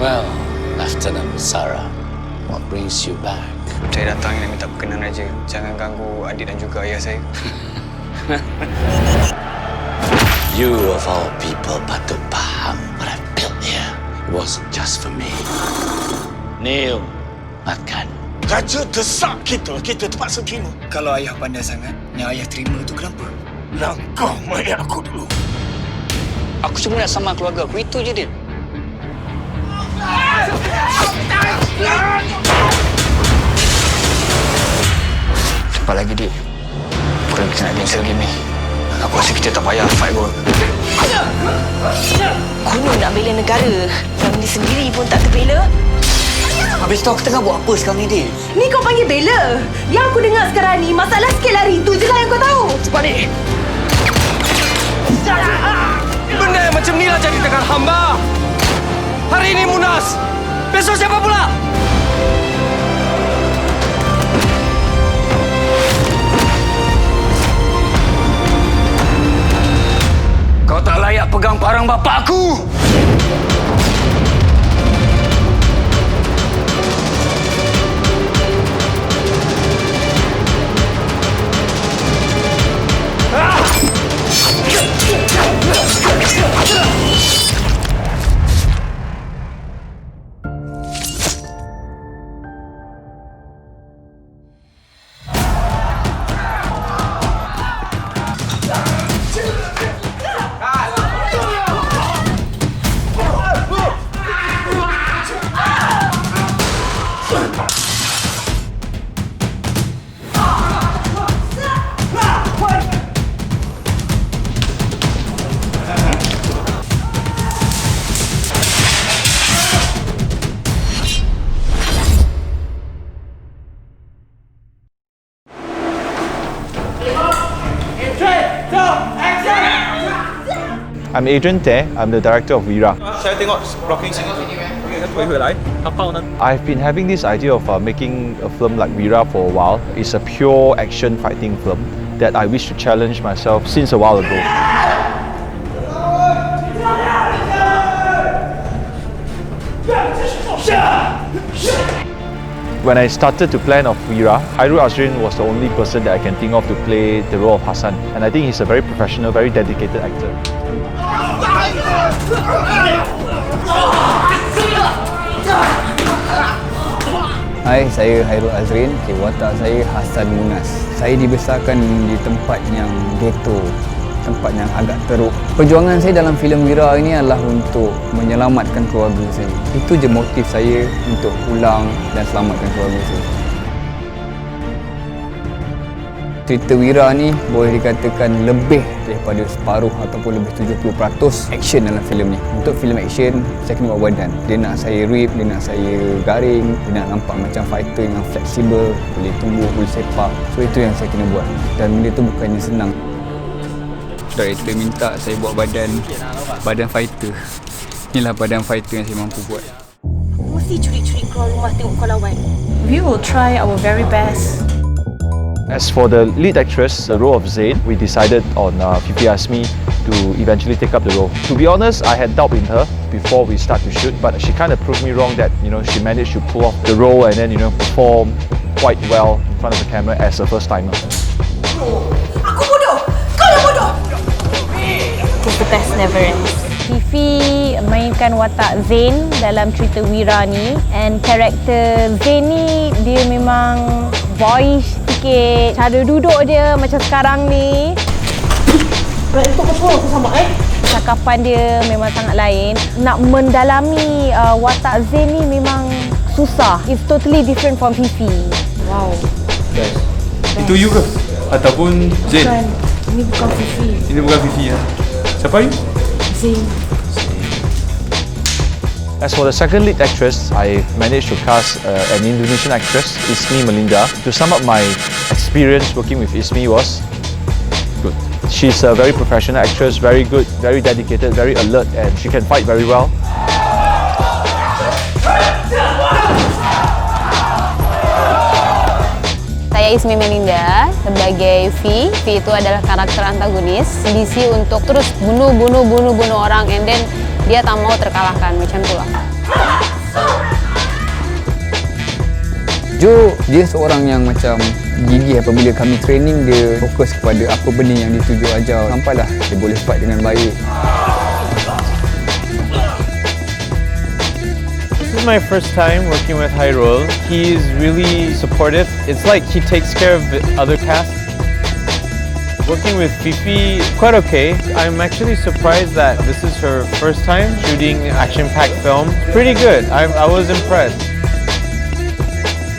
Well, Lieutenant Sarah, what brings you back? Saya datang nak minta perkenan Raja. Jangan ganggu adik dan juga ayah saya. You of all people patut faham what I built here. It wasn't just for me. Neil, makan. Raja desak kita terpaksa terima. Kalau ayah pandai sangat, yang ayah terima itu kenapa? Langkah mayat aku dulu. Aku cuma nak sama keluarga aku, itu je dia. Cepat lagi, Dik. Bukan kita nak cancel game ni. Aku rasa kita tak payah fight pun. Konon nak bela negara. Family sendiri pun tak terbela. Habis tu aku tengah buat apa sekarang ni, Dik? Ni kau panggil bela? Yang aku dengar sekarang ni, masalah sikit lari. Itu je lah yang kau tahu. Cepat, Dik. Benda yang macam ni lah jadi tekan hamba. Hari ini Munas. Besok siapa pula? Kau tak layak pegang parang bapakku. I'm Adrian Teh. I'm the director of Wira. Saya tengok blocking sini. I've been having this idea of making a film like Wira for a while. It's a pure action fighting film that I wish to challenge myself since a while ago. When I started to plan of Wira, Hairul Azrin was the only person that I can think of to play the role of Hassan. And I think he's a very professional, very dedicated actor. Hai, saya Hairul Azrin. Watak saya Hassan Munas. Saya dibesarkan di tempat yang ghetto, tempat yang agak teruk. Perjuangan saya dalam filem Wira ini adalah untuk menyelamatkan keluarga saya. Itu je motif saya untuk pulang dan selamatkan keluarga saya. Cerita Wira ni boleh dikatakan lebih daripada separuh ataupun lebih 70% action dalam filem ni. Untuk filem action, saya kena buat badan. Dia nak saya rip, dia nak saya garing, dia nak nampak macam fighter yang fleksibel, boleh tumbuh, boleh sepak. So itu yang saya kena buat. Dan benda tu bukannya senang. Director minta saya buat badan fighter. Inilah badan fighter yang saya mampu buat. Mesti curi-curi keluar rumah tengok kau lawan. We will try our very best. As for the lead actress, the role of Zain, we decided on Fifi Asmi to eventually take up the role. To be honest, I had doubt in her before we start to shoot, but she kind of proved me wrong that she managed to pull off the role and then perform quite well in front of the camera as a first timer. Aku bodoh! Kau yang bodoh! The best never ends. Fifi mainkan watak Zain dalam cerita Wira ni, and karakter Zain ni dia memang boyish sikit. Cara duduk dia macam sekarang ni. Itu apa aku sama Cakapan dia memang sangat lain. Nak mendalami watak Zain ni memang susah. It's totally different from Fifi. Wow. Best. Itu you ke? Ataupun Zain? Bukan. Ini bukan Fifi. Ini bukan Fifi ya? Siapa you? Zain. As for the second lead actress, I managed to cast an Indonesian actress, Ismi Melinda. To sum up my experience working with Ismi was good. She's a very professional actress, very good, very dedicated, very alert, and she can fight very well. Saya Ismi Melinda sebagai V. V itu adalah karakter antagonis. Misi untuk terus bunuh orang, and then dia tak mau terkalahkan, macam itulah. Joe, dia seorang yang macam gigih apabila kami training, dia fokus kepada apa benda yang dituju ajar. Sampailah dia boleh fight dengan baik. This is my first time working with Hyrule. He's really supportive. It's like he takes care of the other cast. Working with Fifi, quite okay. I'm actually surprised that this is her first time shooting action-packed film. Pretty good. I was impressed.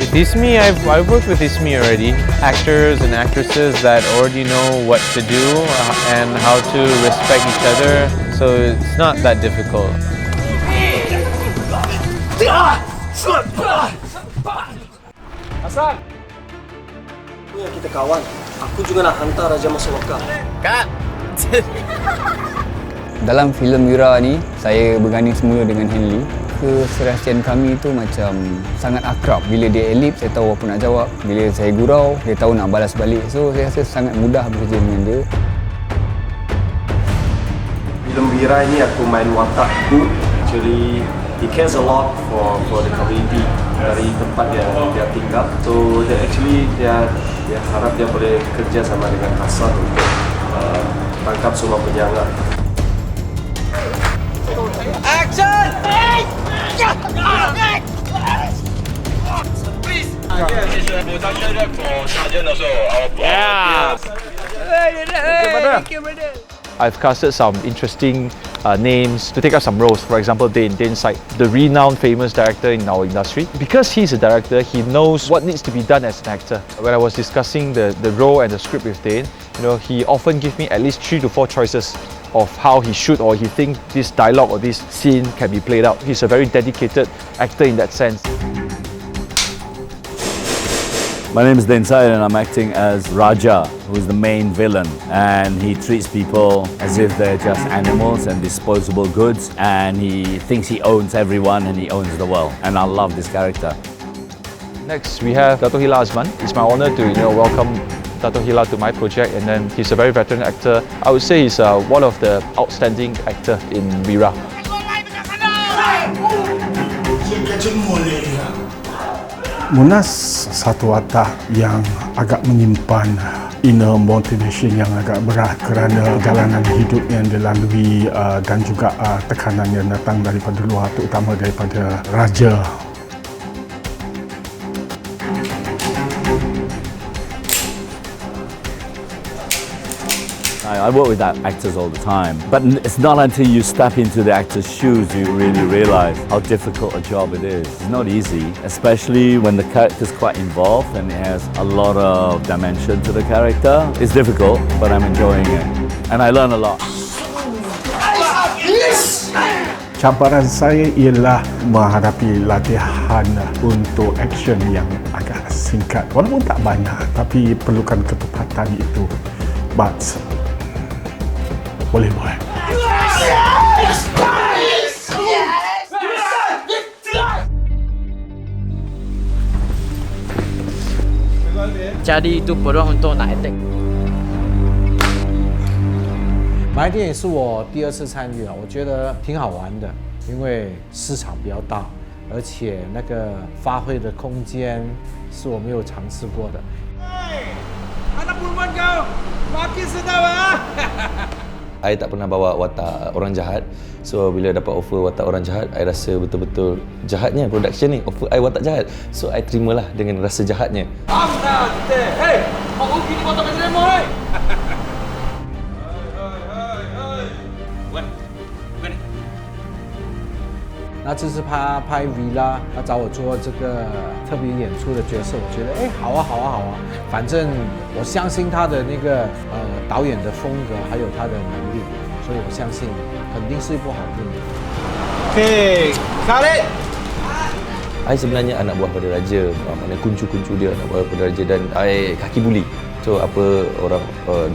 With Ismi, I've worked with Ismi already. Actors and actresses that already know what to do and how to respect each other. So it's not that difficult. Hasan! Kita kawan. Aku juga nak hantar Raja masuk wakaf. Kak! Dalam filem Wira ni, saya berganding semula dengan Henley. Keserasian kami tu macam sangat akrab. Bila dia elip, saya tahu apa nak jawab. Bila saya gurau, dia tahu nak balas balik. So, saya rasa sangat mudah bekerja dengan dia. Filem Wira ini aku main watak good. Actually, he cares a lot for the community dari tempat dia tinggal. So, dia harap dia boleh kerja sama dengan Hasan untuk tangkap semua penjahat. Action! I've casted some interesting names to take up some roles. For example, Dane's like the renowned famous director in our industry. Because he's a director, he knows what needs to be done as an actor. When I was discussing the role and the script with Dane, he often gives me at least 3 to 4 choices of how he should or he thinks this dialogue or this scene can be played out. He's a very dedicated actor in that sense. My name is Densai and I'm acting as Raja, who is the main villain, and he treats people as if they're just animals and disposable goods, and he thinks he owns everyone and he owns the world, and I love this character. Next, we have Dato' Hila Azman. It's my honor to welcome Dato' Hila to my project, and then he's a very veteran actor. I would say he's one of the outstanding actor in Wira. Munas satu watak yang agak menyimpan inner motivation yang agak berat kerana perjalanan hidup yang dilalui dan juga tekanan yang datang daripada luar, terutama daripada Raja. I work with actors all the time, but it's not until you step into the actor's shoes you really realise how difficult a job it is. It's not easy, especially when the character's quite involved and it has a lot of dimension to the character. It's difficult, but I'm enjoying it, and I learn a lot. Cabaran saya ialah menghadapi latihan untuk action yang agak singkat. Walaupun tak banyak, tapi perlukan ketepatan itu. But boleh buat. Jadi itu peluang untuk nak attack。白电也是我第2次参与了，我觉得挺好玩的，因为市场比较大，而且那个发挥的空间是我没有尝试过的。Anak perempuan kau, makin sedap ah! I tak pernah bawa watak orang jahat. So bila dapat offer watak orang jahat, I rasa betul-betul jahatnya production ni offer I watak jahat. So I terimalah dengan rasa jahatnya. Amna kita. Hey, mau gini potong dengan demo hey. 那这次他拍 Villa， 他找我做这个特别演出的角色，我觉得好啊，反正我相信他的那个导演的风格，还有他的能力，所以我相信肯定是一部好电影。Okay, Khalid. I sebenarnya anak buah pada raja, maknanya kuncu-kuncu dia anak buah pada raja, dan I kaki buli. So apa orang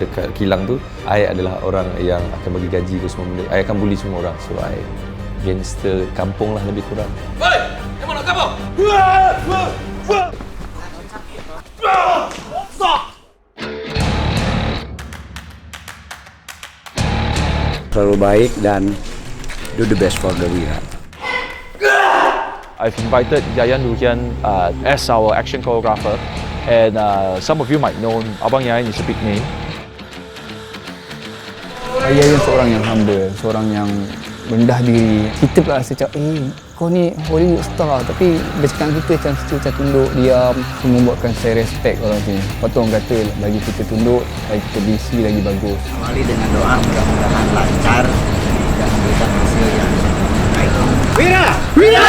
dekat kilang tu, I adalah orang yang akan bagi gaji ke semua benda. I akan buli semua orang. So I gangster kampung lah lebih kurang. Hei, yang mana kamu? Selalu baik dan do the best for the Wira. I've invited Yayan Ruhian as our action choreographer, and some of you might know Abang Yayan is a big name. Yayan seorang yang humble, seorang yang rendah diri. Kita pula rasa macam, kau ni Hollywood star, tapi dia cakap kita macam tunduk, diam. Membuatkan saya respect orang sini. Lepas tu orang kata, bagi kita tunduk, bagi kita busy lagi bagus. Awali dengan doa mudah-mudahan lancar dan memberikan hasil yang baik. Wira! Wira!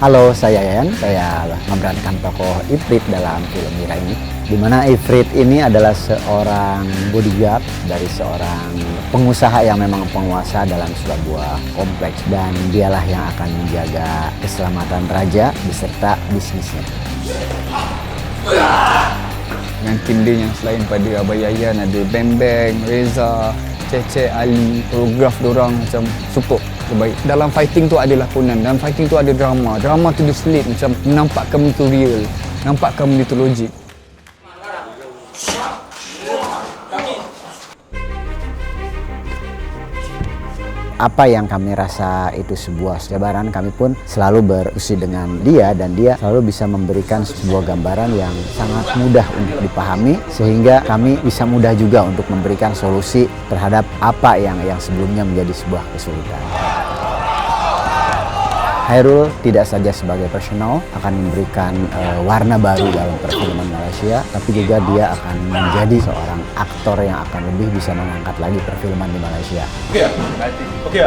Halo, saya Yayan. Saya memerankan tokoh Ifrit dalam film Wira ini. Di mana Ifrit ini adalah seorang bodyguard dari seorang pengusaha yang memang penguasa dalam sebuah kompleks, dan dialah yang akan menjaga keselamatan raja beserta bisnisnya. Dengan tim dia yang selain pada Abang Yayan, ada Bang Bang, Reza, Cece, Ali, koreograf diorang macam super. Terbaik. Dalam fighting tu ada lakonan, dalam fighting tu ada drama. Drama tu diselit macam menampakkan benda tu real, nampakkan benda tu logik. Apa yang kami rasa itu sebuah jabaran, kami pun selalu berdiskusi dengan dia, dan dia selalu bisa memberikan sebuah gambaran yang sangat mudah untuk dipahami, sehingga kami bisa mudah juga untuk memberikan solusi terhadap apa yang sebelumnya menjadi sebuah kesulitan. Hairul tidak saja sebagai profesional akan memberikan warna baru dalam perfilman Malaysia, tapi juga dia akan menjadi seorang aktor yang akan lebih bisa mengangkat lagi perfilman di Malaysia. Oke,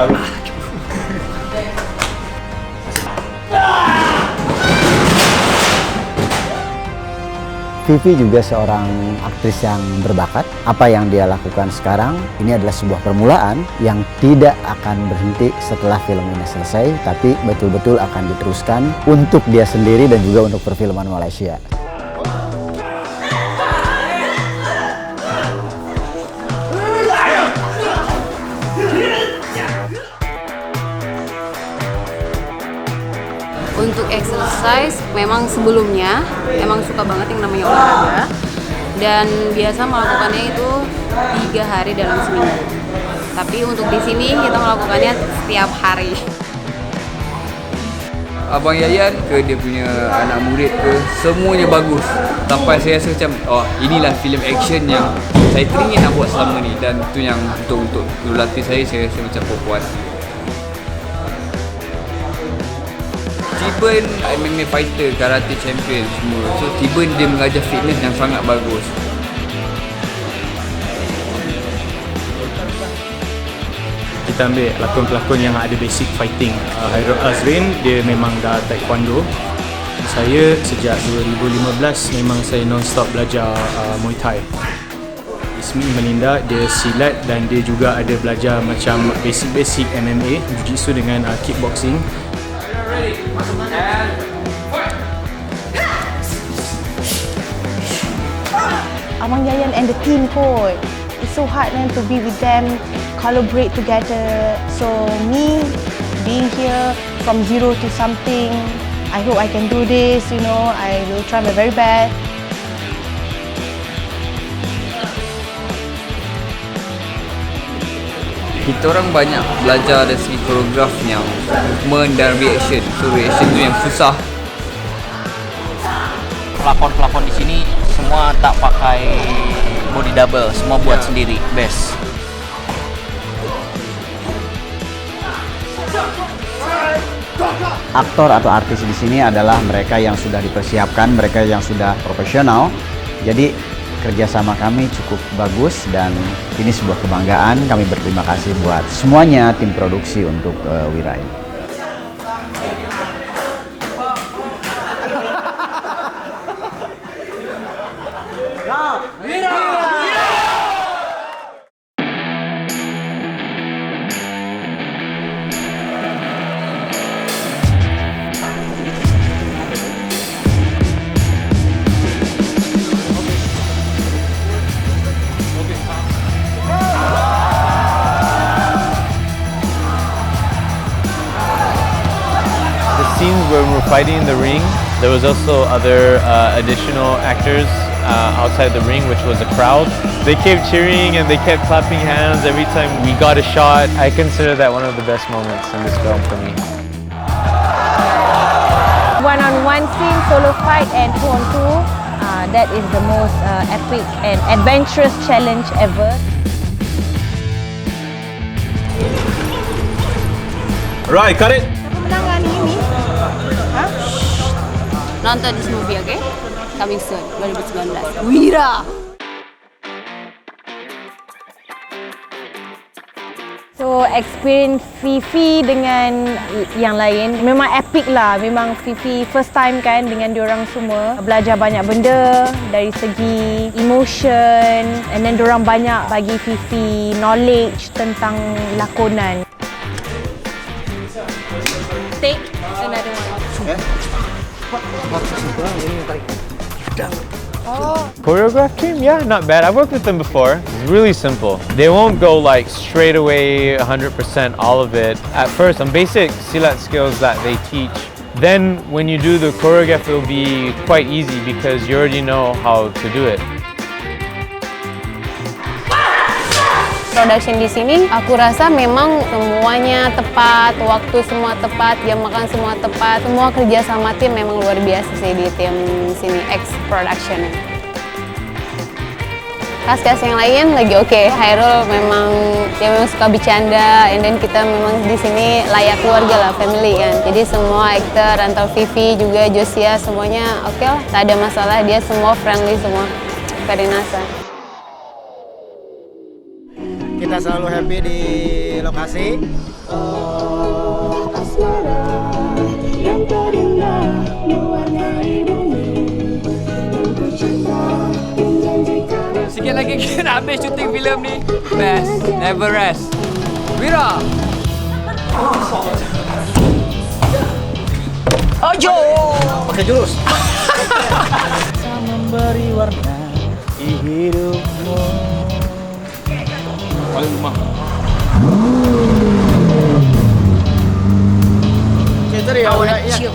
Vivi juga seorang aktris yang berbakat. Apa yang dia lakukan sekarang ini adalah sebuah permulaan yang tidak akan berhenti setelah film ini selesai, tapi betul-betul akan diteruskan untuk dia sendiri dan juga untuk perfilman Malaysia. Untuk exercise, memang sebelumnya emang suka banget yang namanya olahraga, dan biasa melakukannya itu 3 hari dalam seminggu. Tapi untuk di sini kita melakukannya setiap hari. Abang Yayan ke dia punya anak murid ke, semuanya bagus. Sampai saya rasa macam, inilah filem action yang saya teringin nak buat selama ni, dan itu yang untuk latih saya rasa macam puas. Tiban MMA fighter, karate champion semua. So Tiban dia mengajar fitness yang sangat bagus. Kita ambil pelakon-pelakon yang ada basic fighting. Hairul Azrin, dia memang dah taekwondo. Saya sejak 2015 memang saya non-stop belajar Muay Thai. Ismi Melinda, dia silat dan dia juga ada belajar macam basic MMA, Jiu-Jitsu dengan kickboxing. Abang Yayan and the team kot. It's so hard man to be with them, collaborate together. So me being here from zero to something, I hope I can do this, I will try my very best. Kita orang banyak belajar dari segi koreografnya, movement dan reaction. So reaction tu yang susah. Pelakon-pelakon di sini semua tak pakai body double, semua buat sendiri, best. Aktor atau artis di sini adalah mereka yang sudah dipersiapkan, mereka yang sudah profesional. Jadi kerjasama kami cukup bagus dan ini sebuah kebanggaan. Kami berterima kasih buat semuanya tim produksi untuk Wira ini. Scenes where we're fighting in the ring, there was also other additional actors outside the ring, which was a crowd. They kept cheering and they kept clapping hands every time we got a shot. I consider that one of the best moments in this film for me. one-on-one scene, solo fight and two-on-two. That is the most epic and adventurous challenge ever. Right, cut it. Menangan ini. Hah? Nonton this movie, okay? Coming soon, 2019. Wira. So experience Fifi dengan yang lain memang epic lah. Memang Fifi first time kan dengan diorang semua. Belajar banyak benda dari segi emotion, and then diorang banyak bagi Fifi knowledge tentang lakonan. Take another one. Choreograph team? Yeah, not bad. I've worked with them before. It's really simple. They won't go like straight away 100% all of it. At first, some basic silat skills that they teach. Then when you do the choreograph, it'll be quite easy because you already know how to do it. Production di sini, aku rasa memang semuanya tepat, waktu semua tepat, jam makan semua tepat, semua kerja sama tim memang luar biasa sih di tim sini, X Production. Kas-kas yang lain lagi oke. Hairul memang dia memang suka bercanda, and then kita memang di sini layak keluarga lah, family kan. Jadi semua aktor, antara Fifi juga Josia semuanya oke lah, tak ada masalah, dia semua friendly semua. Karinasa. Kita selalu happy di lokasi. Sikit lagi kita nak habis syuting filem ni. Best, never rest. Wira! Ojo! Pakai jurus. Memberi warna di hidupmu. Paling rumah. Kita dia awak nak cium.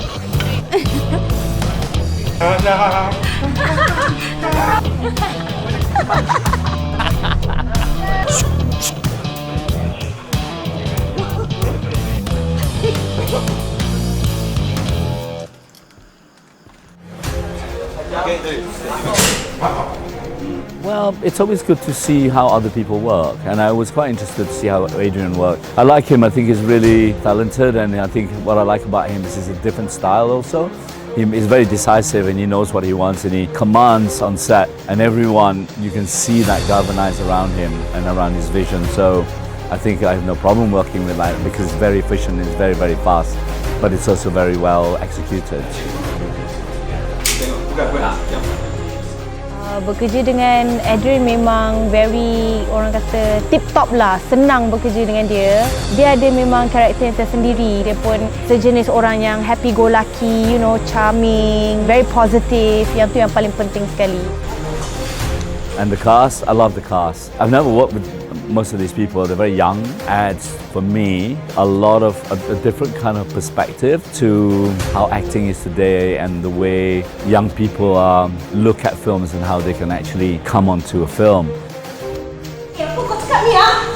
Well, it's always good to see how other people work, and I was quite interested to see how Adrian worked. I like him. I think he's really talented, and I think what I like about him is he's a different style also. He's very decisive, and he knows what he wants, and he commands on set, and everyone, you can see that galvanized around him and around his vision. So I think I have no problem working with that because it's very efficient, it's very, very fast, but it's also very well executed. Bekerja dengan Adrian memang very, orang kata tip top lah, senang bekerja dengan dia. Dia ada memang karakter yang tersendiri. Dia pun sejenis orang yang happy go lucky, you know, charming, very positive. Yang tu yang paling penting sekali. And the cast, I love the cast. I've never worked with most of these people. They're very young. Adds, for me, a lot of a different kind of perspective to how acting is today and the way young people look at films and how they can actually come onto a film. Apa kau cakap ni, ah?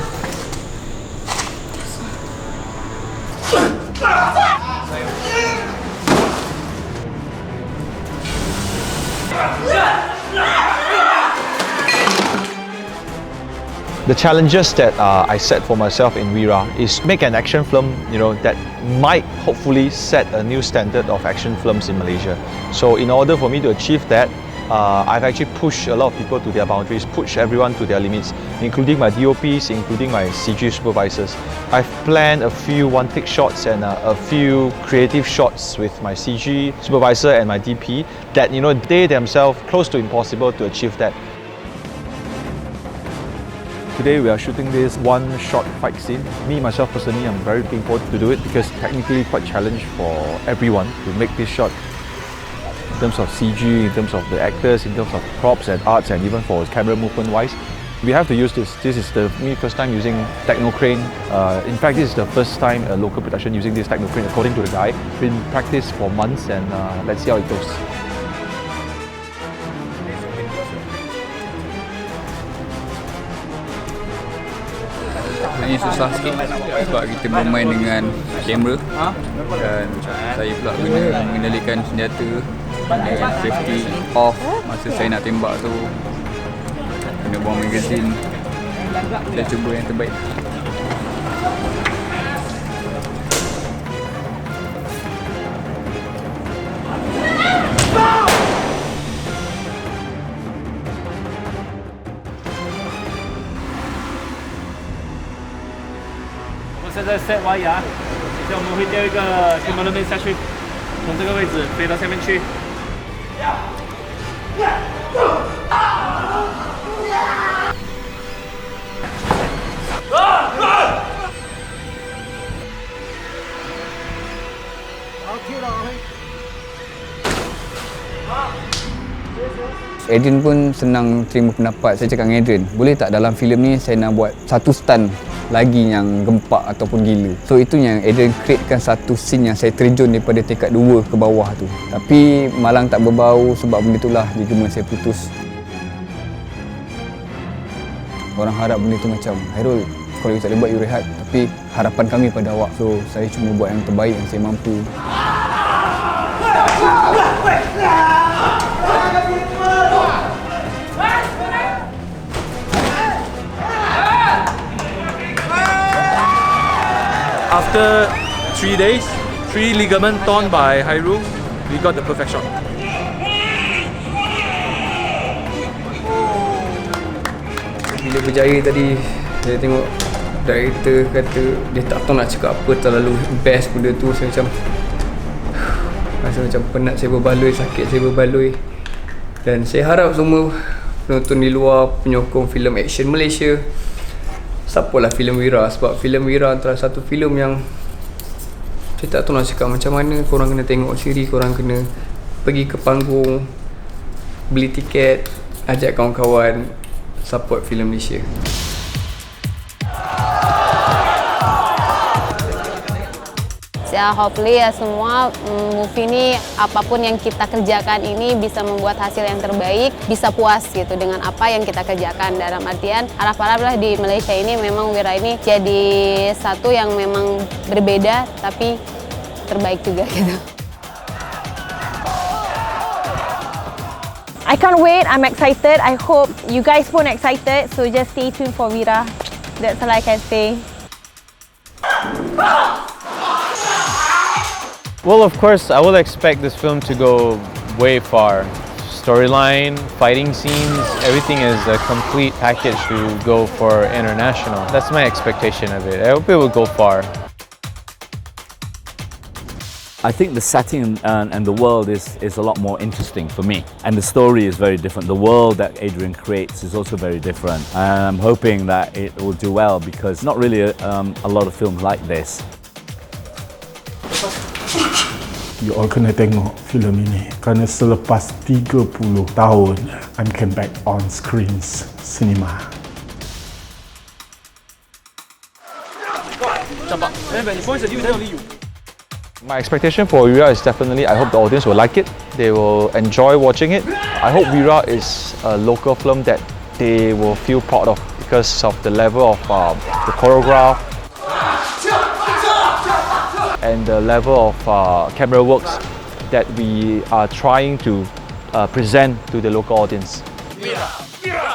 The challenges that I set for myself in Wira is to make an action film, that might hopefully set a new standard of action films in Malaysia. So in order for me to achieve that, I've actually pushed a lot of people to their boundaries, pushed everyone to their limits, including my DOPs, including my CG supervisors. I've planned a few one-take shots and a few creative shots with my CG supervisor and my DP that, they themselves close to impossible to achieve that. Today we are shooting this one-shot fight scene. Me, myself personally, I'm very looking forward to do it because technically quite challenge for everyone to make this shot. In terms of CG, in terms of the actors, in terms of props and arts, and even for camera movement wise. We have to use this. This is me first time using techno crane. In fact, this is the first time a local production using this techno crane according to the guy. Been practiced for months, and let's see how it goes. Ini susah sikit sebab kita bermain dengan kamera dan saya pula kena mengendalikan senjata dengan safety off masa saya nak tembak tu, kena buang magazine. Saya cuba yang terbaik.现在 set 完牙，现在我们会丢一个 TMO Wira 下去，从这个位置飞到下面去。Adrian pun senang terima pendapat. Saya cakap dengan Adrian, boleh tak dalam filem ni saya nak buat satu stunt lagi yang gempak ataupun gila. So itu yang Adrian createkan satu scene yang saya terjun daripada tingkat 2 ke bawah tu. Tapi malang tak berbau sebab benda itulah ligament saya putus. Orang harap benda tu macam, Hairul, kalau you tak boleh buat, you rehat. Tapi harapan kami pada awak. So saya cuma buat yang terbaik yang saya mampu. After 3 days, 3 ligament torn by Hairul, we got the perfect shot. Bila berjaya tadi, saya tengok director kata dia tak tahu nak cakap apa, terlalu best benda tu. Saya macam rasa macam penat saya berbaloi, sakit saya berbaloi. Dan saya harap semua penonton di luar, penyokong filem action Malaysia, supportlah filem Wira sebab filem Wira antara satu filem yang saya tak tahu nak cakap macam mana. Korang kena tengok sendiri, korang kena pergi ke panggung, beli tiket, ajak kawan-kawan, support filem Malaysia. Ya, hopefully ya semua movie ini apapun yang kita kerjakan ini bisa membuat hasil yang terbaik, bisa puas gitu dengan apa yang kita kerjakan. Dalam artian harap-haraplah di Malaysia ini memang Wira ini jadi satu yang memang berbeda tapi terbaik juga gitu. I can't wait, I'm excited. I hope you guys pun excited. So just stay tuned for Wira. That's all I can say. Well, of course, I will expect this film to go way far. Storyline, fighting scenes, everything is a complete package to go for international. That's my expectation of it. I hope it will go far. I think the setting and the world is a lot more interesting for me. And the story is very different. The world that Adrian creates is also very different. And I'm hoping that it will do well because not really a lot of films like this. You all kena tengok filem ini kerana selepas 30 tahun I'm came back on screens cinema. My expectation for Wira is definitely, I hope the audience will like it. They will enjoy watching it. I hope Wira is a local film that they will feel proud of because of the level of the choreograph and the level of camera works that we are trying to present to the local audience. Wira! Wira!